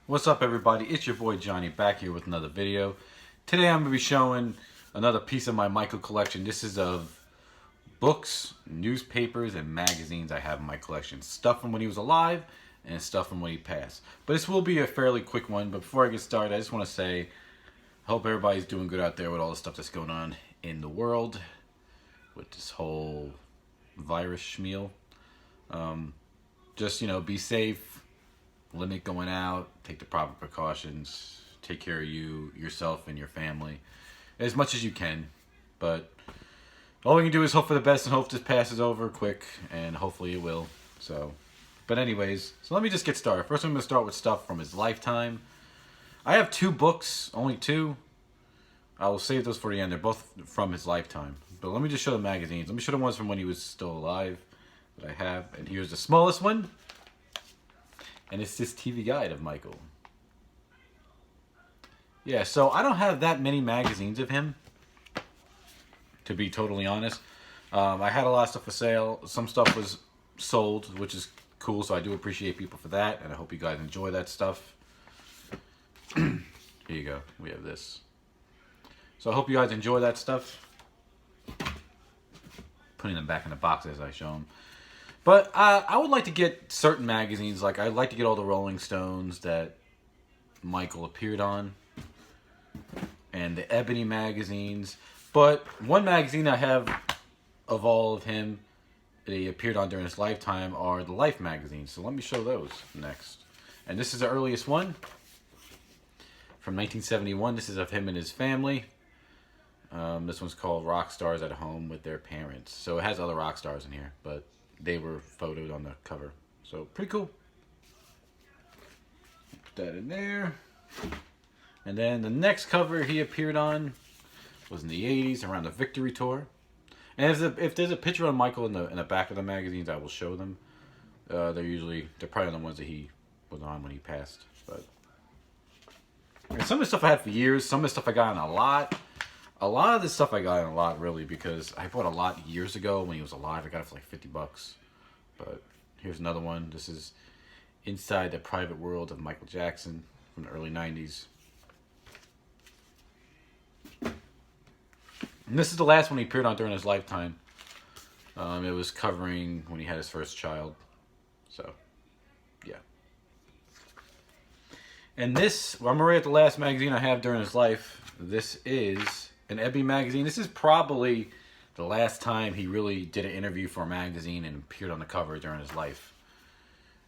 What's up, everybody? It's your boy Johnny back here with another video. Today I'm going to be showing another piece of my Michael collection. This is of books, newspapers, and magazines I have in my collection. Stuff from when he was alive and stuff from when he passed. But this will be a fairly quick one. But before I get started, I just want to say I hope everybody's doing good out there with all the stuff that's going on in the world with this whole virus schmeal. Just, be safe. Limit going out, take the proper precautions, take care of yourself, and your family as much as you can. But all we can do is hope for the best and hope this passes over quick, and hopefully it will. But anyways, so let me just get started. First, I'm going to start with stuff from his lifetime. I have two books, only two. I will save those for the end. They're both from his lifetime. But let me just show the magazines. Let me show the ones from when he was still alive that I have. And here's the smallest one. And it's this TV guide of Michael. Yeah, so I don't have that many magazines of him, to be totally honest. I had a lot of stuff for sale. Some stuff was sold, which is cool, so I do appreciate people for that, and I hope you guys enjoy that stuff. Here you go. We have this. So I hope you guys enjoy that stuff. Putting them back in the box as I show them. But I would like to get certain magazines. Like, I'd like to get all the Rolling Stones that Michael appeared on. And the Ebony magazines. But one magazine I have of all of him that he appeared on during his lifetime are the Life magazines. So let me show those next. And this is the earliest one. From 1971. This is of him and his family. This one's called Rock Stars at Home with Their Parents. So it has other rock stars in here. But they were photoed on the cover. So, pretty cool. Put that in there. And then the next cover he appeared on was in the 80s, around the Victory Tour. And if there's a picture of Michael in the back of the magazines, I will show them. They're probably the ones that he was on when he passed. But and some of the stuff I had for years, some of the stuff I got in a lot. A lot of this stuff I got in a lot, really, because I bought a lot years ago when he was alive. I got it for like $50. But here's another one. This is Inside the Private World of Michael Jackson from the early 90s. And this is the last one he appeared on during his lifetime. It was covering when he had his first child. So, yeah. And this, I'm already at the last magazine I have during his life. This is an Ebony magazine. This is probably the last time he really did an interview for a magazine and appeared on the cover during his life.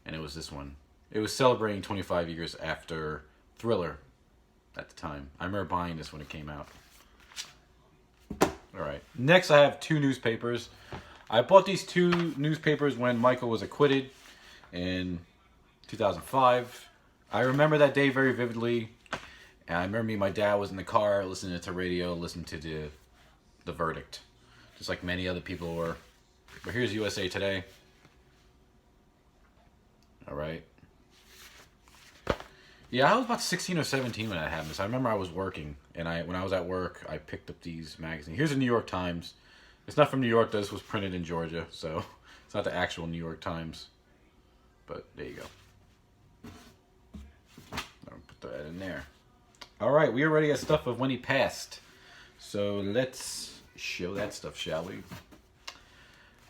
And it was this one. It was celebrating 25 years after Thriller at the time. I remember buying this when it came out. Alright. Next I have two newspapers. I bought these two newspapers when Michael was acquitted in 2005. I remember that day very vividly. And I remember me and my dad was in the car listening to the radio, listening to the verdict. Just like many other people were. But here's USA Today. Alright. Yeah, I was about 16 or 17 when that happened. So I remember I was working. And when I was at work, I picked up these magazines. Here's the New York Times. It's not from New York. This was printed in Georgia. So it's not the actual New York Times. But there you go. I'll put that in there. Alright, we already got stuff of when he passed. So let's show that stuff, shall we?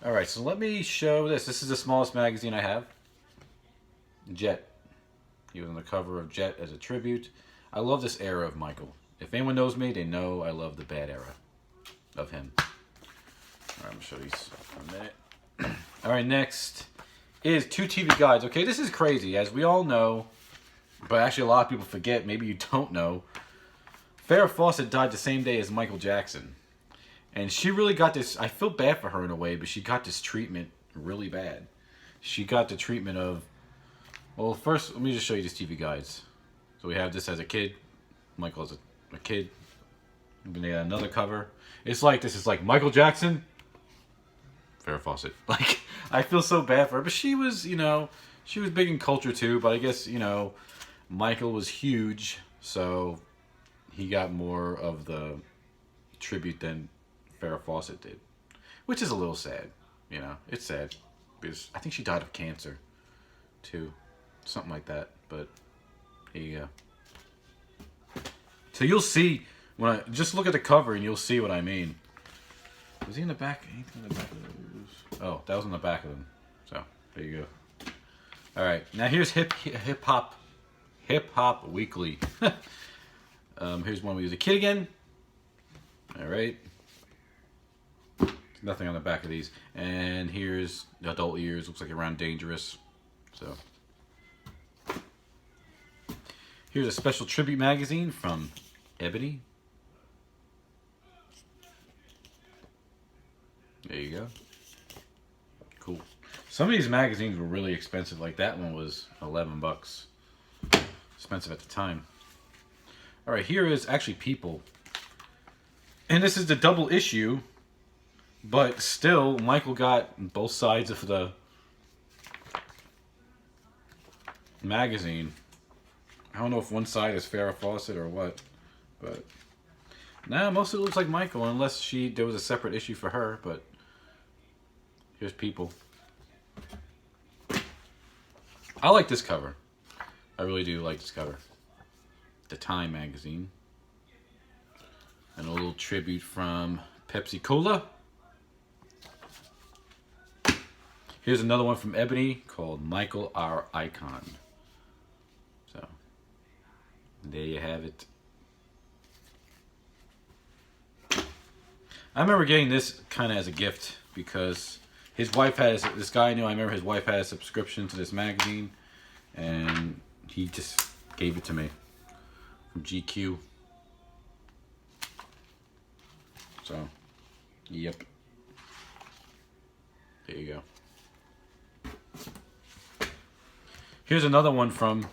Alright, so let me show this. This is the smallest magazine I have. Jet. He was on the cover of Jet as a tribute. I love this era of Michael. If anyone knows me, they know I love the bad era of him. Alright, I'm going to show these in a minute. Alright, next is two TV guides. Okay, this is crazy. As we all know, but actually a lot of people forget, maybe you don't know, Farrah Fawcett died the same day as Michael Jackson. And she really got this, I feel bad for her in a way, but she got this treatment really bad. She got the treatment of, well, first, let me just show you these TV guides. So we have this as a kid. Michael as a kid. And then they got another cover. It's like, this is like Michael Jackson, Farrah Fawcett. Like, I feel so bad for her. But she was, she was big in culture too. But I guess, Michael was huge, so he got more of the tribute than Farrah Fawcett did. Which is a little sad, It's sad. Because I think she died of cancer, too. Something like that. But There you go. So you'll see when I just look at the cover and you'll see what I mean. Was he in the back? Anything in the back of those? Oh, that was in the back of them. So there you go. All right, now here's Hip Hop Weekly. Here's one we was a kid again. All right. Nothing on the back of these. And here's the adult years. Looks like around dangerous. So here's a special tribute magazine from Ebony. There you go. Cool. Some of these magazines were really expensive. Like that one was $11. Expensive at the time. All right, here is actually People. And this is the double issue. But still, Michael got both sides of the magazine. I don't know if one side is Farrah Fawcett or what. But nah, most of it looks like Michael. Unless there was a separate issue for her. But here's People. I like this cover. I really do like this cover. The Time magazine. And a little tribute from Pepsi Cola. Here's another one from Ebony called Michael Our Icon. So, there you have it. I remember getting this kind of as a gift because his wife has, this guy I knew, I remember his wife had a subscription to this magazine and he just gave it to me from GQ. So, yep. There you go. Here's another one from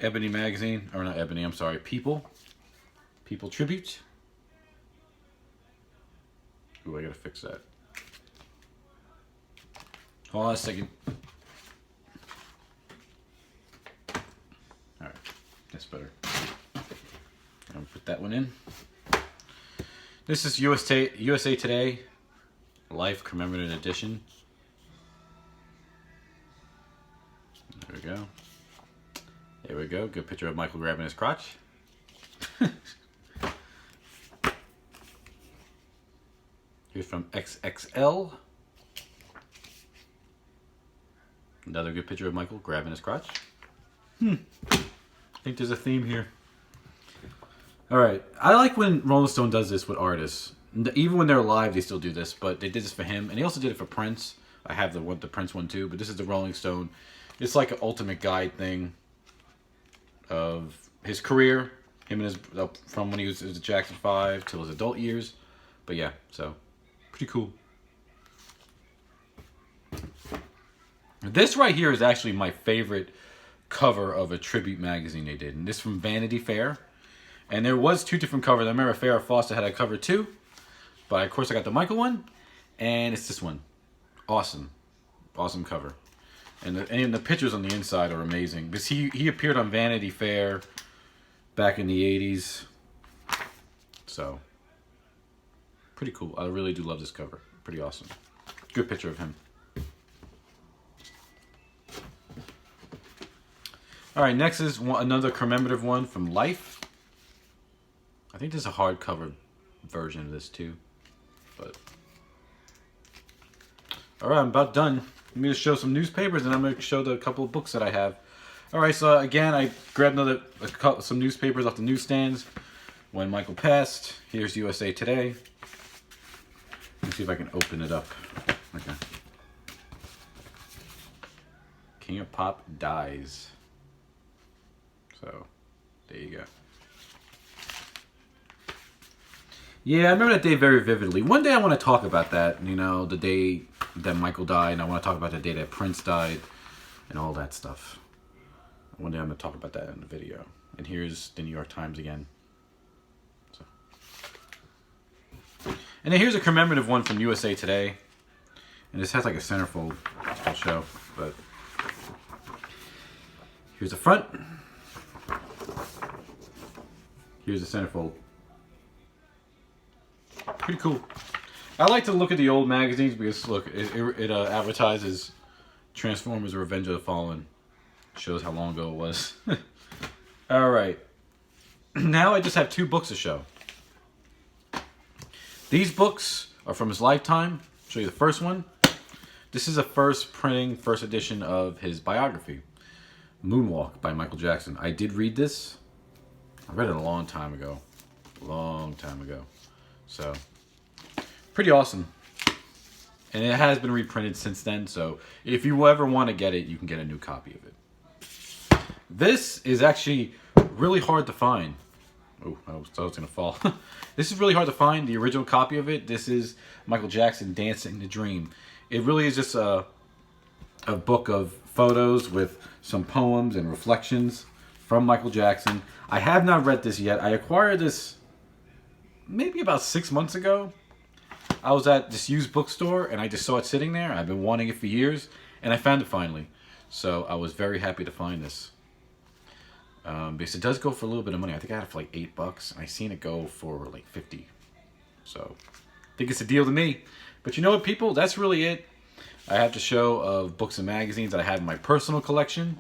Ebony magazine, or not Ebony, I'm sorry, People. People Tribute. Ooh, I gotta fix that. Hold on a second. Alright, that's better. I'll put that one in. This is USA Today Life Commemorative Edition. There we go. There we go. Good picture of Michael grabbing his crotch. Here's from XXL. Another good picture of Michael grabbing his crotch. I think there's a theme here. Alright. I like when Rolling Stone does this with artists. Even when they're alive, they still do this. But they did this for him. And he also did it for Prince. I have the Prince one too. But this is the Rolling Stone. It's like an ultimate guide thing of his career, him and his from when he was at Jackson 5 till his adult years. But yeah, so pretty cool. This right here is actually my favorite cover of a tribute magazine they did, and this from Vanity Fair. And there was two different covers. I remember Farrah Fawcett had a cover too, but of course I got the Michael one, and it's this one. Awesome, awesome cover. And the pictures on the inside are amazing. Because he appeared on Vanity Fair back in the 80s. So, pretty cool. I really do love this cover. Pretty awesome. Good picture of him. Alright, next is another commemorative one from Life. I think there's a hardcover version of this too. But alright, I'm about done. I'm going to show some newspapers, and I'm going to show a couple of books that I have. Alright, so again, I grabbed some newspapers off the newsstands when Michael passed. Here's USA Today. Let's see if I can open it up. Okay. King of Pop dies. So, there you go. Yeah, I remember that day very vividly. One day I want to talk about that, you know, the day that Michael died, and I want to talk about the day that Prince died, and all that stuff. One day I'm going to talk about that in the video. And here's the New York Times again. So. And then here's a commemorative one from USA Today. And this has like a centerfold, I'll show, but here's the front. Here's the centerfold. Pretty cool. I like to look at the old magazines because look, it advertises Transformers: Revenge of the Fallen. Shows how long ago it was. All right. Now I just have 2 books to show. These books are from his lifetime. I'll show you the first one. This is a first edition of his biography, Moonwalk by Michael Jackson. I did read this. I read it a long time ago. So, pretty awesome. And it has been reprinted since then, so if you ever want to get it, you can get a new copy of it. This is actually really hard to find. Oh, I was going to fall. This is really hard to find, the original copy of it. This is Michael Jackson, Dancing the Dream. It really is just a book of photos with some poems and reflections from Michael Jackson. I have not read this yet. I acquired this maybe about 6 months ago. I was at this used bookstore and I just saw it sitting there. I've been wanting it for years and I found it finally. So I was very happy to find this. Because it does go for a little bit of money. I think I had it for like $8 and I seen it go for like 50. So I think it's a deal to me. But you know what, people? That's really it. I have to show of books and magazines that I have in my personal collection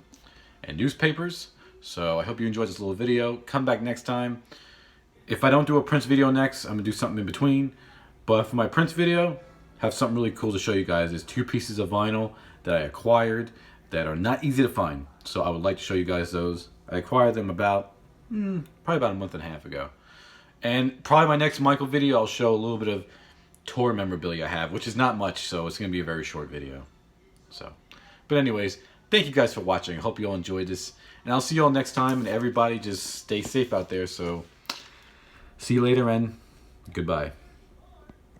and newspapers. So I hope you enjoyed this little video. Come back next time. If I don't do a Prince video next, I'm going to do something in between. But for my Prince video, I have something really cool to show you guys. There's 2 pieces of vinyl that I acquired that are not easy to find. So I would like to show you guys those. I acquired them about, probably about a month and a half ago. And probably my next Michael video, I'll show a little bit of tour memorabilia I have, which is not much, so it's going to be a very short video. But anyways, thank you guys for watching. I hope you all enjoyed this. And I'll see you all next time, and everybody just stay safe out there. So see you later, and goodbye.